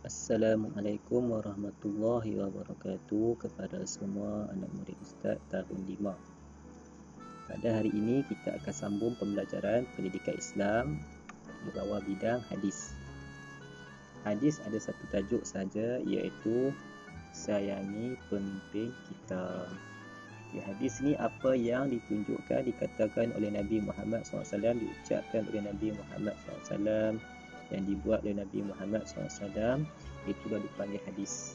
Assalamualaikum warahmatullahi wabarakatuh kepada semua anak murid Ustaz tahun 5. Pada hari ini kita akan sambung pembelajaran pendidikan Islam di bawah bidang hadis. Hadis ada satu tajuk saja, iaitu sayangi pemimpin kita. Di hadis ni apa yang ditunjukkan, dikatakan oleh Nabi Muhammad SAW, diucapkan oleh Nabi Muhammad SAW, yang dibuat oleh Nabi Muhammad SAW, itu dah dipanggil hadis.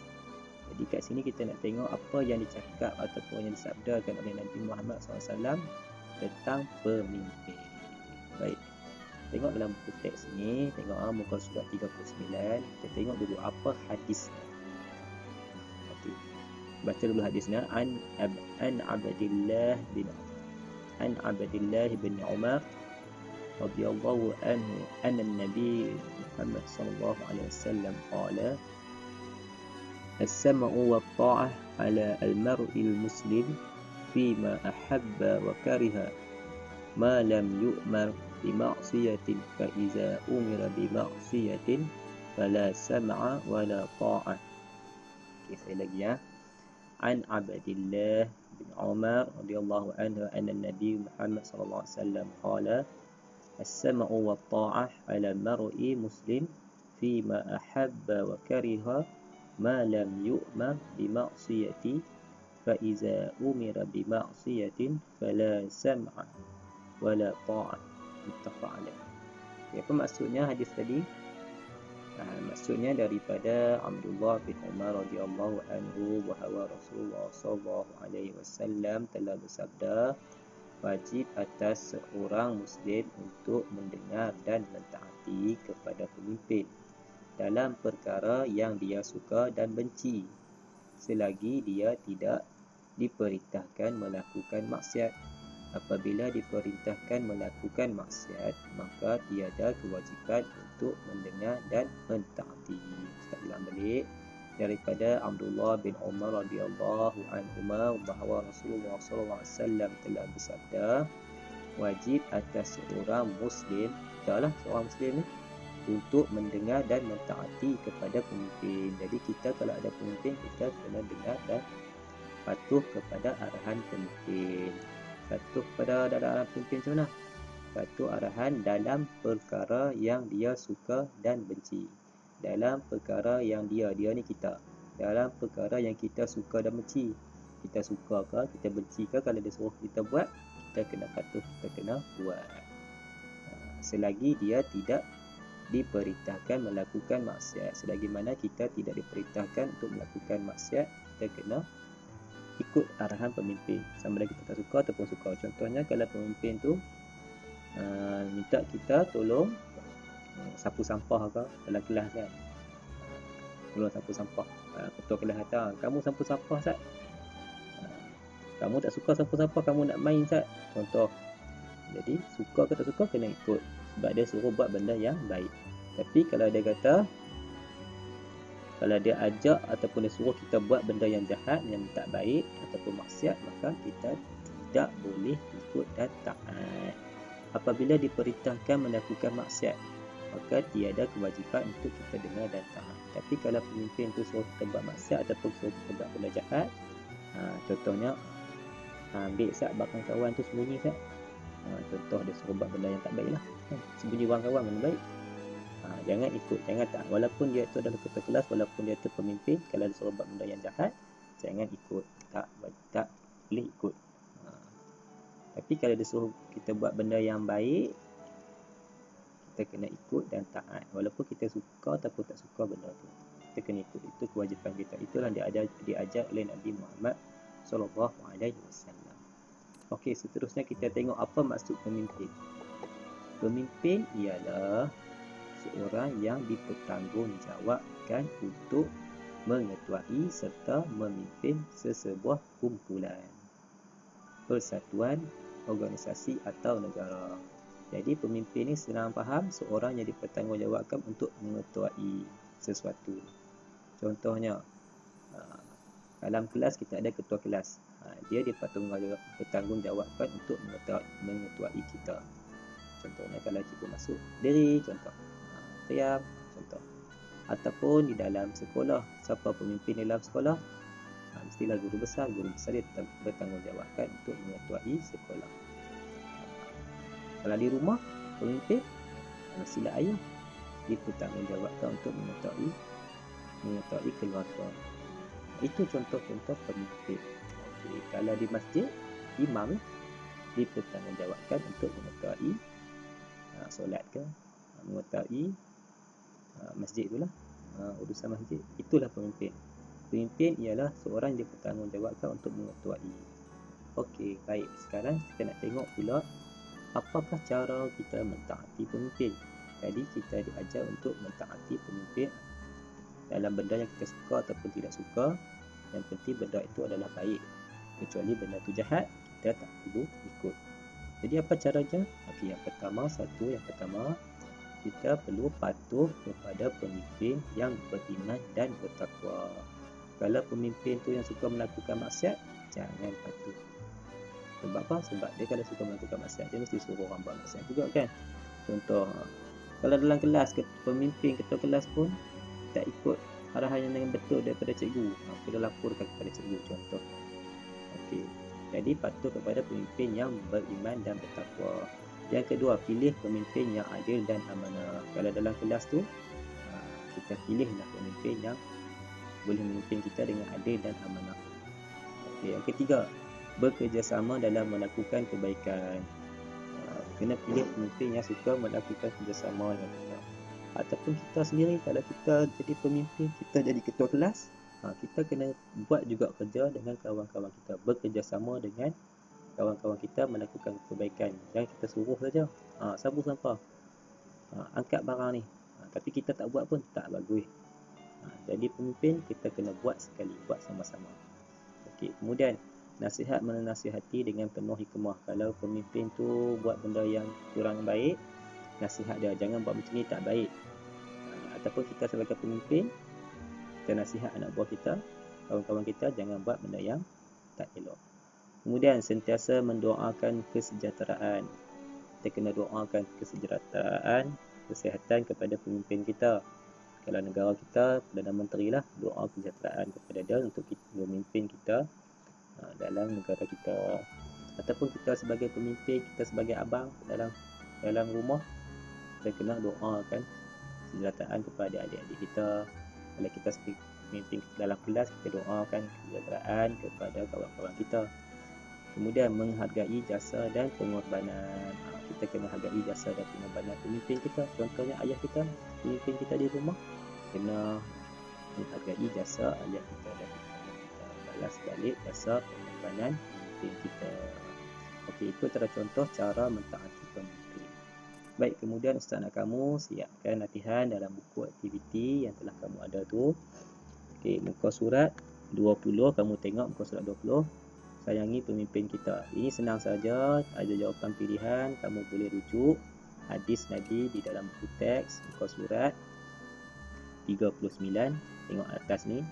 Jadi kat sini kita nak tengok apa yang dicakap ataupun yang disabdakan oleh Nabi Muhammad SAW tentang pemimpin. Baik, tengok dalam buku teks ni, tengok muka surat 39. Kita tengok dulu apa hadis. Okay. Baca dulu hadisnya. An Abdillah bin Umar radhiyallahu anhu anna Nabi Muhammad sallallahu alaihi wasallam qala as-sam'u wat-ta'ah 'ala al-mar'il muslim fima ahabba wa kariha ma lam yu'mar bi ma'siyatin fa iza umira bi ma'siyatin fala sam'a wala ta'ah. Okey, sekali lagi ya. An Abdillah bin Umar radhiyallahu anhu anna Nabi Muhammad sallallahu alaihi wasallam qala السمع والطاعة على المرء مسلم فيما أحب وكره ما لم يؤمر بمعصية فإذا أمر بمعصية فلا سمع ولا طاعة. متفق عليه. Apa maksudnya hadis tadi? Maksudnya daripada Abdullah bin Umar radhiyallahu anhu bahawa Rasulullah sallallahu alaihi wasallam telah bersabda, wajib atas seorang Muslim untuk mendengar dan mentaati kepada pemimpin dalam perkara yang dia suka dan benci, selagi dia tidak diperintahkan melakukan maksiat. Apabila diperintahkan melakukan maksiat, maka tiada kewajipan untuk mendengar dan mentaati. Kita ulang balik. Daripada Abdullah bin Umar radhiyallahu anhuma bahawa Rasulullah sallallahu alaihi wasallam telah bersabda, wajib atas seorang Muslim, adalah seorang Muslim ni, untuk mendengar dan mentaati kepada pemimpin. Jadi kita kalau ada pemimpin, kita kena dengar dan patuh kepada arahan pemimpin. Patuh kepada arahan pemimpin macam mana? Patuh arahan dalam perkara yang dia suka dan benci. Dalam perkara yang dia ni kita, dalam perkara yang kita suka dan benci, kita suka ke, kita benci ke, kalau dia suruh kita buat, kita kena patuh, kita kena buat, selagi dia tidak diperintahkan melakukan maksiat. Selagi mana kita tidak diperintahkan untuk melakukan maksiat, kita kena ikut arahan pemimpin, sama ada kita tak suka ataupun suka. Contohnya kalau pemimpin tu minta kita tolong sapu sampah ke dalam kelas kan, tolong sapu sampah, ketua kelas kata, kamu sapu sampah Ustaz, kamu tak suka sapu sampah, kamu nak main Ustaz, contoh. Jadi suka ke tak suka kena ikut, sebab dia suruh buat benda yang baik. Tapi kalau dia kata, kalau dia ajak ataupun dia suruh kita buat benda yang jahat, yang tak baik ataupun maksiat, maka kita tidak boleh ikut dan taat. Apabila diperintahkan melakukan maksiat, maka tiada kewajipan untuk kita dengar dan taat. Tapi kalau pemimpin tu suruh kita buat maksiat ataupun suruh kita buat benda jahat, contohnya ambil Ustaz belakang kawan tu sembunyi Ustaz, contoh dia suruh buat benda yang tak baik lah, sembunyi belakang kawan mana baik, jangan ikut, jangan taat. Walaupun dia tu adalah ketua kelas, walaupun dia tu pemimpin, kalau dia suruh buat benda yang jahat, jangan ikut, tak boleh ikut. Tapi kalau dia suruh kita buat benda yang baik, kita kena ikut dan taat, walaupun kita suka ataupun tak suka benda tu, kita kena ikut. Itu kewajipan kita. Itulah diajar oleh Nabi Muhammad sallallahu alaihi wasallam. Okey, seterusnya kita tengok apa maksud pemimpin. Pemimpin ialah seorang yang dipertanggungjawabkan untuk mengetuai serta memimpin sesebuah kumpulan, persatuan, organisasi atau negara. Jadi pemimpin ni senang faham, seorang yang dipertanggungjawabkan untuk mengetuai sesuatu. Contohnya, dalam kelas kita ada ketua kelas, dia dipertanggungjawabkan untuk mengetuai kita. Contohnya kalau cikgu masuk, diri, contoh, diam, contoh. ataupun di dalam sekolah. Siapa pemimpin dalam sekolah? Mestilah guru besar dia bertanggungjawabkan untuk mengetuai sekolah. Kalau di rumah, pemimpin mestilah ayah, dia bertanggungjawabkan untuk mengetuai keluarga. Itu contoh-contoh pemimpin. Okay. Kalau di masjid, imam dia bertanggungjawabkan untuk mengetuai solat ke, mengetuai masjid itulah, urusan masjid. Itulah pemimpin. Pemimpin ialah seorang yang bertanggungjawabkan untuk mengetuai. Okey, baik. Sekarang kita nak tengok pula apakah cara kita mentaati pemimpin. Jadi kita diajar untuk mentaati pemimpin dalam benda yang kita suka ataupun tidak suka. Yang penting benda itu adalah baik. Kecuali benda itu jahat, kita tak perlu ikut. Jadi apa caranya? Okey, yang pertama, kita perlu patuh kepada pemimpin yang beriman dan bertakwa. Kalau pemimpin tu yang suka melakukan maksiat, jangan patuh. Sebab apa? Sebab dia kalau suka melakukan maksiat, dia mesti suruh orang buat maksiat juga kan. Contoh, kalau dalam kelas, pemimpin ketua kelas pun tak ikut arahan yang dengan betul daripada cikgu, kita laporkan kepada cikgu, contoh. Okey. Jadi patuh kepada pemimpin yang beriman dan bertakwa. Yang kedua, pilih pemimpin yang adil dan amanah. Kalau dalam kelas tu, kita pilihlah pemimpin yang boleh memimpin kita dengan adil dan amanah. Okay. Yang ketiga, bekerjasama dalam melakukan kebaikan. Kena pilih pemimpin yang suka melakukan kerjasama dengan kita. Ataupun kita sendiri, kalau kita jadi pemimpin, kita jadi ketua kelas, kita kena buat juga kerja dengan kawan-kawan kita. Bekerjasama dengan kawan-kawan kita melakukan kebaikan. Jangan kita suruh saja. Sapu sampah, angkat barang ni. Tapi kita tak buat pun tak bagus. Jadi pemimpin kita kena buat sekali, buat sama-sama. Okey, kemudian nasihat menasihati dengan penuh hikmah. Kalau pemimpin tu buat benda yang kurang baik, nasihat dia, jangan buat macam ni, tak baik. Ataupun kita sebagai pemimpin, kita nasihat anak buah kita, kawan-kawan kita, jangan buat benda yang tak elok. Kemudian sentiasa mendoakan kesejahteraan. Kita kena doakan kesejahteraan, kesihatan kepada pemimpin kita. Kalau negara kita, Perdana Menteri lah, doa kesejahteraan kepada dia untuk memimpin kita dalam negara kita. Ataupun kita sebagai pemimpin, kita sebagai abang dalam rumah, kita kena doakan kesejahteraan kepada adik-adik kita. Kalau kita sebagai pemimpin dalam kelas, kita doakan kesejahteraan kepada kawan-kawan kita. Kemudian menghargai jasa dan pengorbanan. Kita kena hargai jasa dan pengorbanan pemimpin kita. Contohnya ayah kita, pemimpin kita di rumah, kena menghargai jasa ayah kita dan kita balas balik jasa pengorbanan pemimpin kita. Okey, itu antara contoh cara mentaati pemimpin. Baik, kemudian Ustaz nak kamu siapkan latihan dalam buku aktiviti yang telah kamu ada tu. Okey, muka surat 20, kamu tengok muka surat 20. Sayangi pemimpin kita. Ini senang saja, ada jawapan pilihan, kamu boleh rujuk hadis Nabi di dalam buku teks, muka surat 39, tengok atas ni,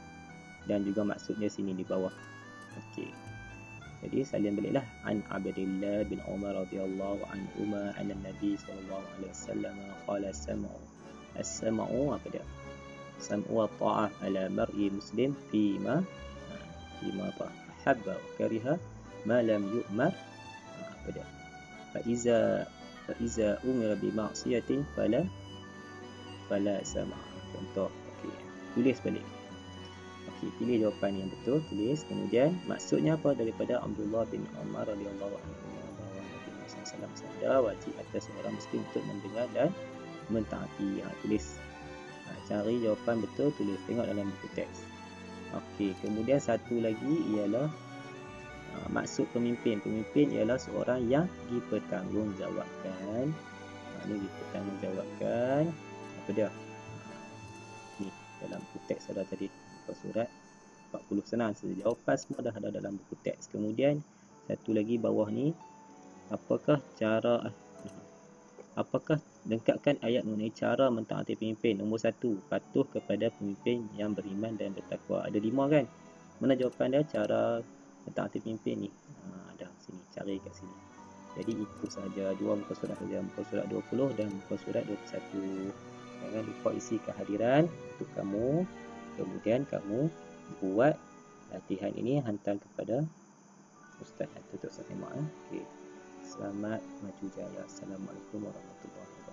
dan juga maksudnya sini di bawah. Okey. Jadi salin baliklah. An Abdullah bin Umar radhiyallahu anhuma anna Nabi sallallahu alaihi wasallam qala as-sam'u apa dia? Sam'u wa ta'ah ala mar'i muslim fima apa? Habba wa kariha ma lam yu'mar apa dia? Fa iza umira bi ma'siyatin fala sama. Contoh. Okey, tulis balik. Okey, pilih jawapan yang betul, tulis. Kemudian maksudnya apa daripada Abdullah bin Umar radhiyallahu anhu bahawa Nabi Muhammad SAW sabda wajib atas seorang muslim untuk mendengar dan mentaati. Tulis. Cari jawapan betul, tulis. Tengok dalam buku teks. Okey, kemudian satu lagi ialah maksud pemimpin. Pemimpin ialah seorang yang dipertanggungjawabkan. Ini dipertanggungjawabkan. Apa dia? Ni dalam buku teks ada tadi, muka surat 40. Senang saja. Jawapan semua dah ada dalam buku teks. Kemudian satu lagi bawah ni, apakah lengkapkan ayat mengenai cara mentaati pemimpin. Nombor 1, patuh kepada pemimpin yang beriman dan bertakwa. Ada 5 kan? Mana jawapan dia? Cara mentaati pemimpin ni. Ada sini, cari kat sini. Jadi itu saja, 2 muka surat saja, muka surat 20 dan muka surat 21. Jangan lupa isi kehadiran untuk kamu. Kemudian kamu buat latihan ini, hantar kepada Ustaz. Tutup Ustaz tengok. Okey. Selamat maju jaya. Assalamualaikum warahmatullahi wabarakatuh.